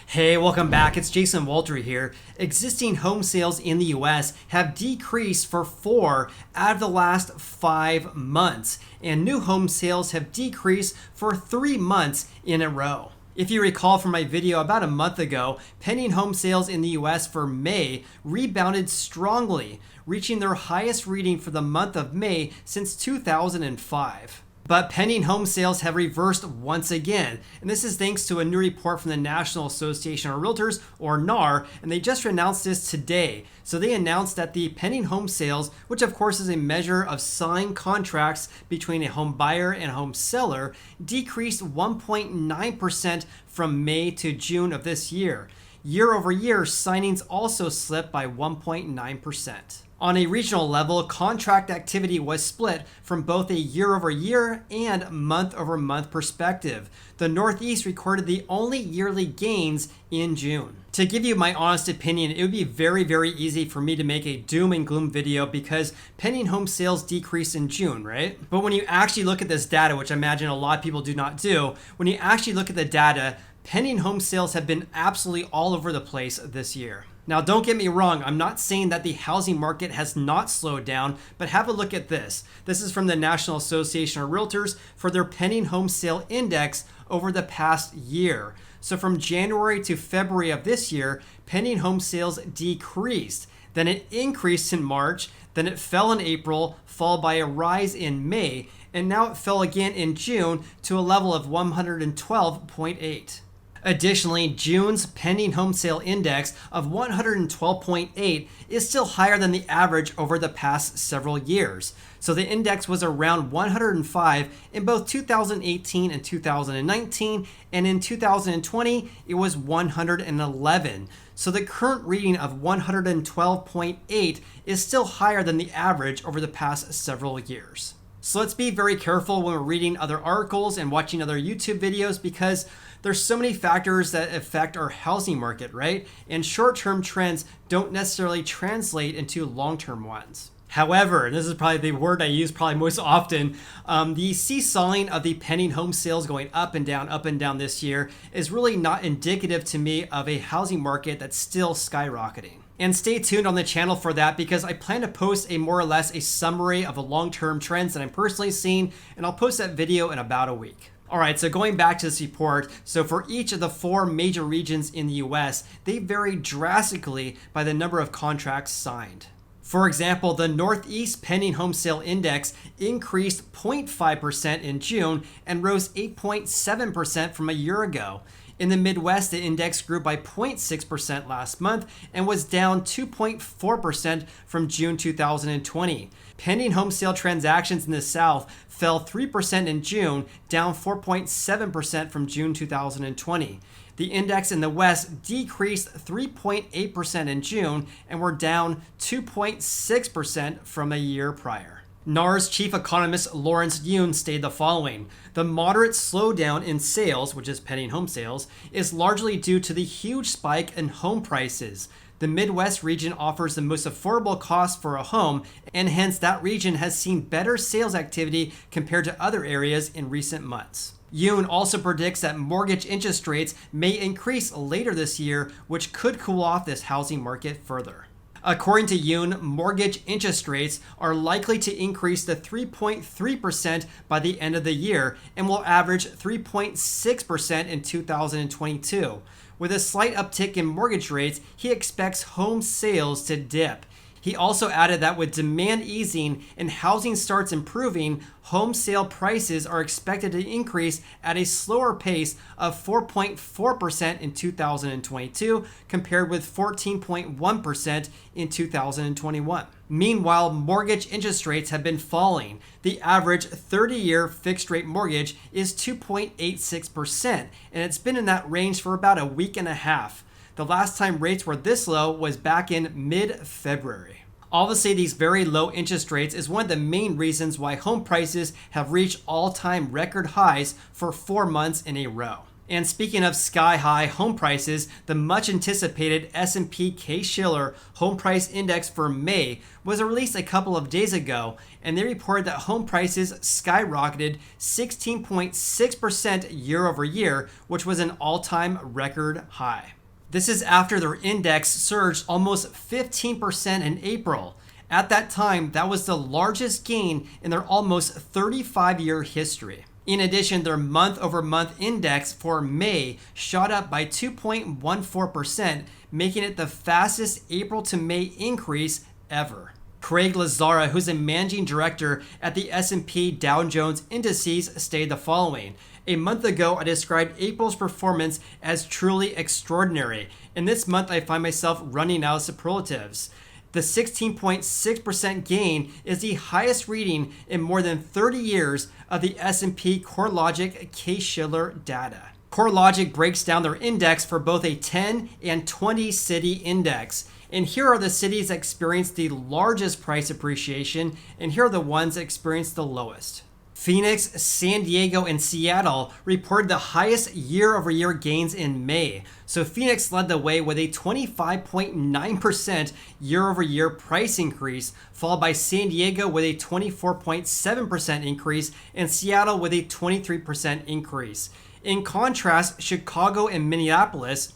Hey, welcome back. It's Jason Walter here. Existing home sales in the US have decreased for 4 out of the last 5 months, and new home sales have decreased for 3 months in a row. If you recall from my video about a month ago, pending home sales in the US for May rebounded strongly, reaching their highest reading for the month of May since 2005. But pending home sales have reversed once again, and this is thanks to a new report from the National Association of Realtors, or NAR, and they just announced this today. So they announced that the pending home sales, which of course is a measure of signed contracts between a home buyer and a home seller, decreased 1.9% from May to June of this year. Year over year, signings also slipped by 1.9%. On a regional level, contract activity was split from both a year-over-year and month-over-month perspective. The Northeast recorded the only yearly gains in June. To give you my honest opinion, it would be very easy for me to make a doom and gloom video because pending home sales decreased in June, right? But when you actually look at this data, which I imagine a lot of people do not do, when you actually look at the data, pending home sales have been absolutely all over the place this year. Now, don't get me wrong, I'm not saying that the housing market has not slowed down, but have a look at this. This is from the National Association of Realtors for their pending home sale index over the past year. So from January to February of this year, pending home sales decreased. Then it increased in March, then it fell in April, followed by a rise in May, and now it fell again in June to a level of 112.8. Additionally, June's pending home sale index of 112.8 is still higher than the average over the past several years. So the index was around 105 in both 2018 and 2019, and in 2020 it was 111. So the current reading of 112.8 is still higher than the average over the past several years. So let's be very careful when we're reading other articles and watching other YouTube videos because there's so many factors that affect our housing market, right? And short-term trends don't necessarily translate into long-term ones. However, and this is probably the word I use probably most often, the seesawing of the pending home sales going up and down this year is really not indicative to me of a housing market that's still skyrocketing. And stay tuned on the channel for that because I plan to post a more or less a summary of the long-term trends that I'm personally seeing, and I'll post that video in about a week. All right, so going back to this report, so for each of the 4 major regions in the US, they vary drastically by the number of contracts signed. For example, the Northeast pending home sale index increased 0.5% in June and rose 8.7% from a year ago. In the Midwest, the index grew by 0.6% last month and was down 2.4% from June 2020. Pending home sale transactions in the South fell 3% in June, down 4.7% from June 2020. The index in the West decreased 3.8% in June and were down 2.6% from a year prior. NAR's chief economist Lawrence Yun stated the following: "The moderate slowdown in sales, which is pending home sales, is largely due to the huge spike in home prices. The Midwest region offers the most affordable cost for a home, and hence that region has seen better sales activity compared to other areas in recent months." Yoon also predicts that mortgage interest rates may increase later this year, which could cool off this housing market further. According to Yoon, mortgage interest rates are likely to increase to 3.3% by the end of the year and will average 3.6% in 2022. With a slight uptick in mortgage rates, he expects home sales to dip. He also added that with demand easing and housing starts improving, home sale prices are expected to increase at a slower pace of 4.4% in 2022 compared with 14.1% in 2021. Meanwhile, mortgage interest rates have been falling. The average 30-year fixed-rate mortgage is 2.86%, and it's been in that range for about a week and a half. The last time rates were this low was back in mid-February. Obviously, these very low interest rates is one of the main reasons why home prices have reached all-time record highs for 4 months in a row. And speaking of sky-high home prices, the much-anticipated S&P Case-Shiller Home Price Index for May was released a couple of days ago, and they reported that home prices skyrocketed 16.6% year over year, which was an all-time record high. This is after their index surged almost 15% in April. At that time, that was the largest gain in their almost 35-year history. In addition, their month-over-month index for May shot up by 2.14%, making it the fastest April to May increase ever. Craig Lazara, who's a managing director at the S&P Dow Jones Indices, stated the following. A month ago, I described April's performance as truly extraordinary. In this month, I find myself running out of superlatives. The 16.6% gain is the highest reading in more than 30 years of the S&P Corelogic Case-Shiller data. Corelogic breaks down their index for both a 10 and 20 city index. And here are the cities that experienced the largest price appreciation, and here are the ones that experienced the lowest. Phoenix, San Diego, and Seattle reported the highest year-over-year gains in May. So Phoenix led the way with a 25.9% year-over-year price increase, followed by San Diego with a 24.7% increase, and Seattle with a 23% increase. In contrast, Chicago and Minneapolis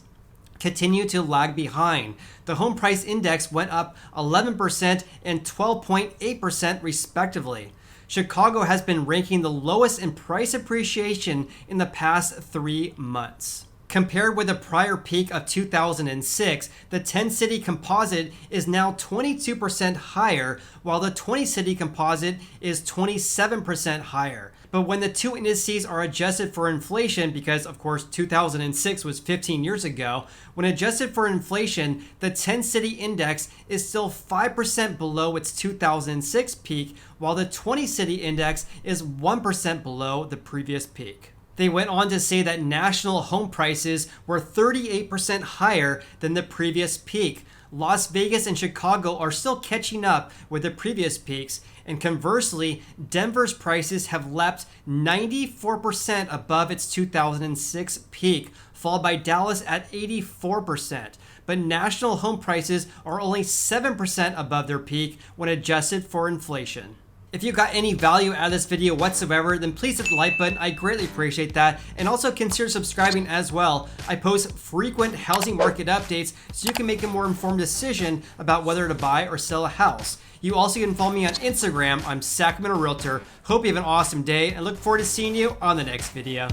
continue to lag behind. The home price index went up 11% and 12.8% respectively. Chicago has been ranking the lowest in price appreciation in the past 3 months. Compared with the prior peak of 2006, the 10-city composite is now 22% higher, while the 20-city composite is 27% higher. But when the two indices are adjusted for inflation, because of course 2006 was 15 years ago, when adjusted for inflation, the 10-city index is still 5% below its 2006 peak, while the 20-city index is 1% below the previous peak. They went on to say that national home prices were 38% higher than the previous peak. Las Vegas and Chicago are still catching up with the previous peaks, and conversely, Denver's prices have leapt 94% above its 2006 peak, followed by Dallas at 84%. But national home prices are only 7% above their peak when adjusted for inflation. If you got any value out of this video whatsoever, then please hit the like button. I greatly appreciate that. And also consider subscribing as well. I post frequent housing market updates so you can make a more informed decision about whether to buy or sell a house. You also can follow me on Instagram. I'm Sacramento Realtor. Hope you have an awesome day and look forward to seeing you on the next video.